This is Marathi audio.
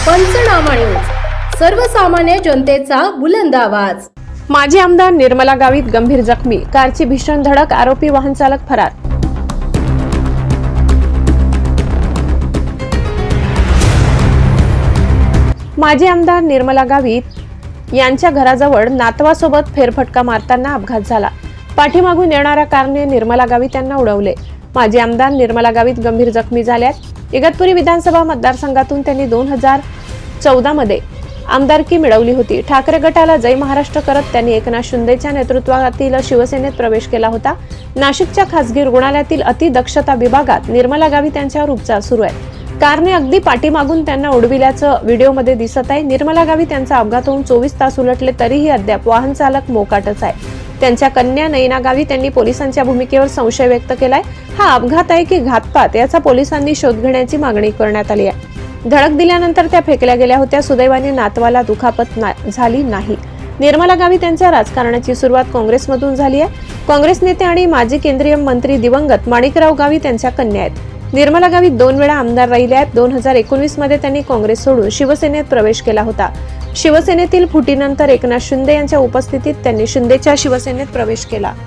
पंचनामा न्यूज, सर्वसामान्य जनतेचा बुलंद आवाज। माजी आमदार निर्मला गावित गंभीर जखमी, कारची भीषण धडक, आरोपी वाहन चालक फरार। माजी आमदार निर्मला गावित यांच्या घराजवळ नातवासोबत फेरफटका मारताना अपघात झाला। पाठीमागून येणाऱ्या कारने निर्मला गावित यांना उडवले। माजी आमदार निर्मला गावित गंभीर जखमी झाल्यात। इगतपुरी विधानसभा मतदारसंघातून त्यांनी 2014 मध्ये आमदारकी मिळवली होती। ठाकरे गटाला जय महाराष्ट्र करत त्यांनी एकनाथ शिंदेच्या नेतृत्वातील शिवसेनेत प्रवेश केला होता। नाशिकच्या खासगी रुग्णालयातील अतिदक्षता विभागात निर्मला गावित यांच्यावर उपचार सुरू आहेत। कारने अगदी पाठीमागून त्यांना उडविल्याचं व्हिडिओमध्ये दिसत आहे। निर्मला गावित यांचा अपघात होऊन 24 तास उलटले तरीही अद्याप वाहन चालक मोकाटच आहे। त्यांच्या कन्या नयना गावित यांनी पोलिसांच्या भूमिकेवर संशय व्यक्त केलाय। हा अपघात आहे की घातपात याचा पोलिसांनी शोध घेण्याची मागणी करण्यात आली आहे। धडक दिल्यानंतर त्या फेकल्या गेल्या होत्या। सुदैवाने नातवाला दुखापत झाली नाही। निर्मला गावित यांच्या राजकारणाची सुरुवात काँग्रेसमधून झाली आहे। काँग्रेस नेते आणि माजी केंद्रीय मंत्री दिवंगत माणिकराव गावित यांच्या कन्या आहेत। निर्मला गावित 2 वेळा आमदार राहिल्या आहेत। 2019 मध्ये त्यांनी काँग्रेस सोडून शिवसेनेत प्रवेश केला होता। शिवसेनेतील फुटीनंतर एकनाथ शिंदे यांच्या उपस्थितीत त्यांनी शिंदेच्या शिवसेनेत प्रवेश केला।